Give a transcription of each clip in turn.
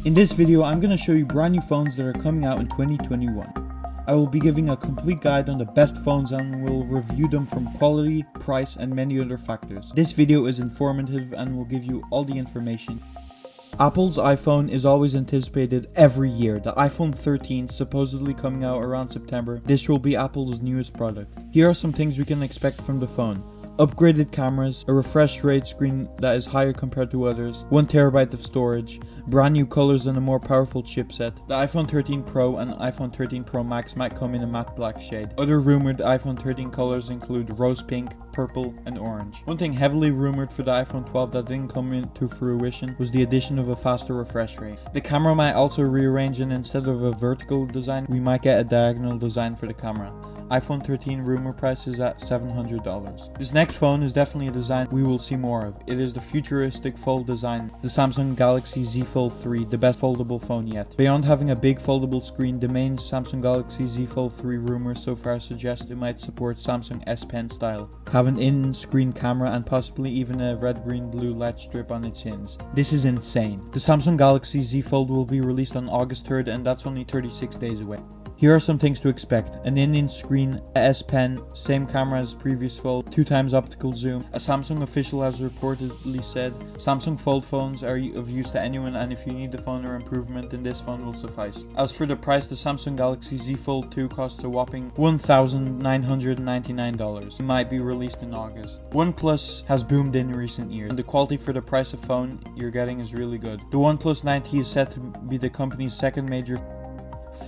In this video, I'm going to show you brand new phones that are coming out in 2021. I will be giving a complete guide on the best phones and will review them from quality, price, and many other factors. This video is informative and will give you all the information. Apple's iPhone is always anticipated every year. The iPhone 13 supposedly coming out around September. This will be Apple's newest product. Here are some things we can expect from the phone. Upgraded cameras, a refresh rate screen that is higher compared to others, 1TB of storage, brand new colors and a more powerful chipset. The iPhone 13 Pro and iPhone 13 Pro Max might come in a matte black shade. Other rumored iPhone 13 colors include rose pink, purple, and orange. One thing heavily rumored for the iPhone 12 that didn't come into fruition was the addition of a faster refresh rate. The camera might also rearrange, and instead of a vertical design, we might get a diagonal design for the camera. iPhone 13 rumor price is at $700. This next phone is definitely a design we will see more of. It is the futuristic fold design, the Samsung Galaxy Z Fold 3, the best foldable phone yet. Beyond having a big foldable screen, the main Samsung Galaxy Z Fold 3 rumors so far suggest it might support Samsung S Pen style, have an in-screen camera, and possibly even a red, green, blue LED strip on its hinge. This is insane. The Samsung Galaxy Z Fold will be released on August 3rd, and that's only 36 days away. Here are some things to expect. An in-screen S Pen, same camera as previous Fold, 2x optical zoom. A Samsung official has reportedly said Samsung Fold phones are of use to anyone, and if you need the phone or improvement, then this phone will suffice. As for the price, the Samsung Galaxy Z Fold 2 costs a whopping $1,999. It might be released in August. OnePlus has boomed in recent years, and the quality for the price of phone you're getting is really good. The OnePlus 9T is set to be the company's second major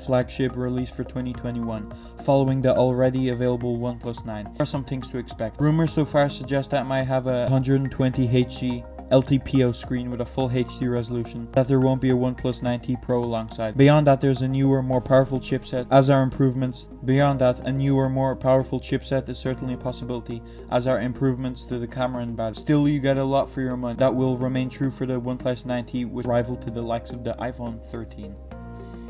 flagship release for 2021, following the already available OnePlus 9. There are some things to expect. Rumors so far suggest that it might have a 120Hz LTPO screen with a full HD resolution, that there won't be a OnePlus 9T Pro alongside. Beyond that, there's a newer, more powerful chipset, as are improvements. Beyond that, a newer, more powerful chipset is certainly a possibility, as are improvements to the camera and battery. Still, you get a lot for your money. That will remain true for the OnePlus 9T, which rival to the likes of the iPhone 13.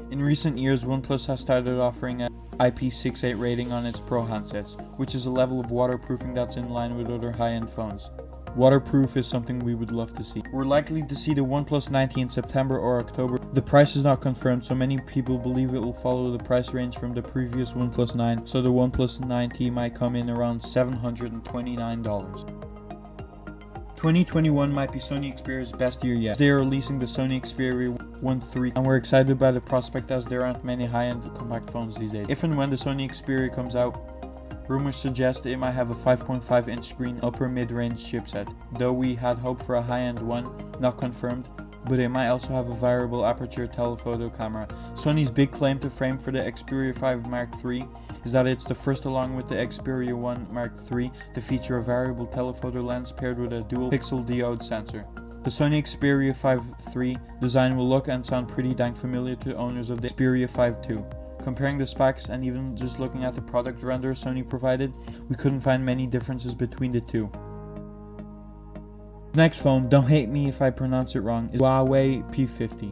In recent years, OnePlus has started offering an IP68 rating on its Pro handsets, which is a level of waterproofing that's in line with other high-end phones. Waterproof is something we would love to see. We're likely to see the OnePlus 9T in September or October. The price is not confirmed, so many people believe it will follow the price range from the previous OnePlus 9, so the OnePlus 9T might come in around $729. 2021 might be Sony Xperia's best year yet. They are releasing the Sony Xperia 1 III, and we're excited by the prospect as there aren't many high-end compact phones these days. If and when the Sony Xperia comes out, rumors suggest it might have a 5.5-inch screen upper mid-range chipset, though we had hoped for a high-end one, not confirmed, but it might also have a variable aperture telephoto camera. Sony's big claim to fame for the Xperia 5 Mark III is that it's the first, along with the Xperia 1 Mark III, to feature a variable telephoto lens paired with a dual pixel diode sensor. The Sony Xperia 5 III design will look and sound pretty dang familiar to owners of the Xperia 5 II. Comparing the specs and even just looking at the product render Sony provided, we couldn't find many differences between the two. The next phone, don't hate me if I pronounce it wrong, is Huawei P50.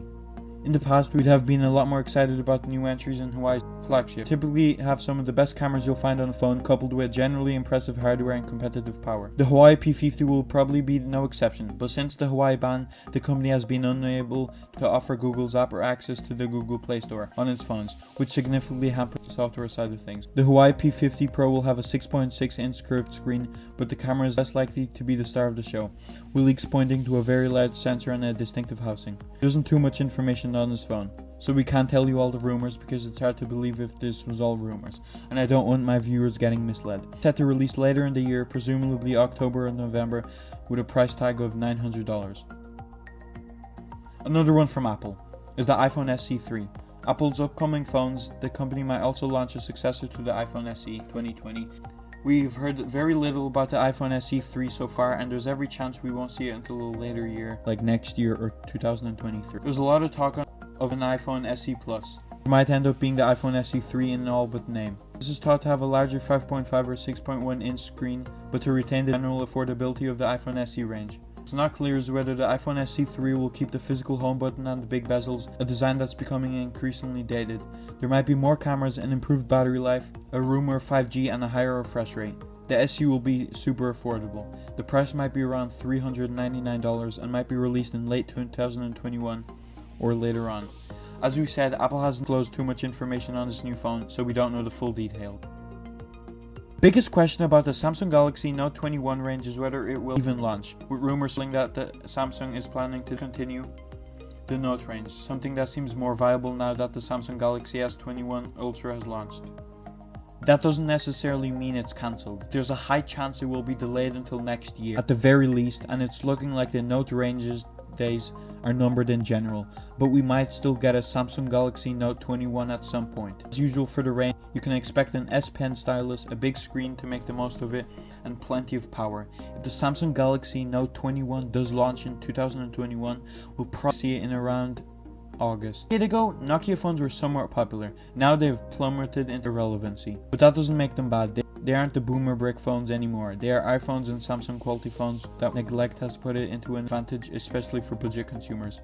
In the past, we'd have been a lot more excited about the new entries in Huawei's flagship. Typically have some of the best cameras you'll find on a phone, coupled with generally impressive hardware and competitive power. The Huawei P50 will probably be no exception, but since the Huawei ban, the company has been unable to offer Google's app or access to the Google Play Store on its phones, which significantly hampers the software side of things. The Huawei P50 Pro will have a 6.6-inch curved screen, but the camera is less likely to be the star of the show, with leaks pointing to a very large sensor and a distinctive housing. There isn't too much information on this phone, so we can't tell you all the rumors because it's hard to believe if this was all rumors, and I don't want my viewers getting misled. Set to release later in the year, presumably October or November, with a price tag of $900. Another one from Apple is the iPhone SE 3. Apple's upcoming phones, the company might also launch a successor to the iPhone SE 2020. We've heard very little about the iPhone SE 3 so far, and there's every chance we won't see it until a later year, like next year or 2023. There's a lot of talk of an iPhone SE Plus. It might end up being the iPhone SE 3 in all but name. This is thought to have a larger 5.5 or 6.1-inch screen, but to retain the general affordability of the iPhone SE range. It's not clear as whether the iPhone SE 3 will keep the physical home button and the big bezels, a design that's becoming increasingly dated. There might be more cameras and improved battery life, a rumor of 5G and a higher refresh rate. The SE will be super affordable. The price might be around $399 and might be released in late 2021 or later on. As we said, Apple hasn't disclosed too much information on this new phone, so we don't know the full detail. Biggest question about the Samsung Galaxy Note 21 range is whether it will even launch, with rumors saying that Samsung is planning to continue the Note range, something that seems more viable now that the Samsung Galaxy S21 Ultra has launched. That doesn't necessarily mean it's cancelled. There's a high chance it will be delayed until next year at the very least, and it's looking like the Note range's days are numbered in general, but we might still get a Samsung Galaxy Note 21 at some point. As usual for the range, you can expect an S Pen stylus, a big screen to make the most of it, and plenty of power. If the Samsung Galaxy Note 21 does launch in 2021, we'll probably see it in around August. A decade ago, Nokia phones were somewhat popular. Now they've plummeted into irrelevancy, but that doesn't make them bad. They aren't the boomer brick phones anymore. They are iPhones and Samsung quality phones that neglect has put it into an advantage, especially for budget consumers.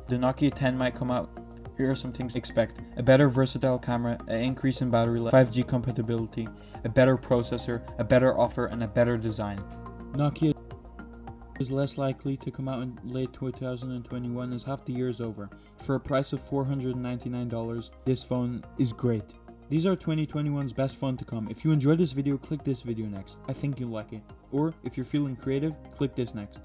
The Nokia 10 might come out. Here are some things to expect: a better versatile camera, an increase in battery life, 5G compatibility, a better processor, a better offer, and a better design. Nokia is less likely to come out in late 2021 as half the year is over. For a price of $499, this phone is great. These are 2021's best phone to come. If you enjoyed this video, click this video next. I think you'll like it. Or if you're feeling creative, click this next.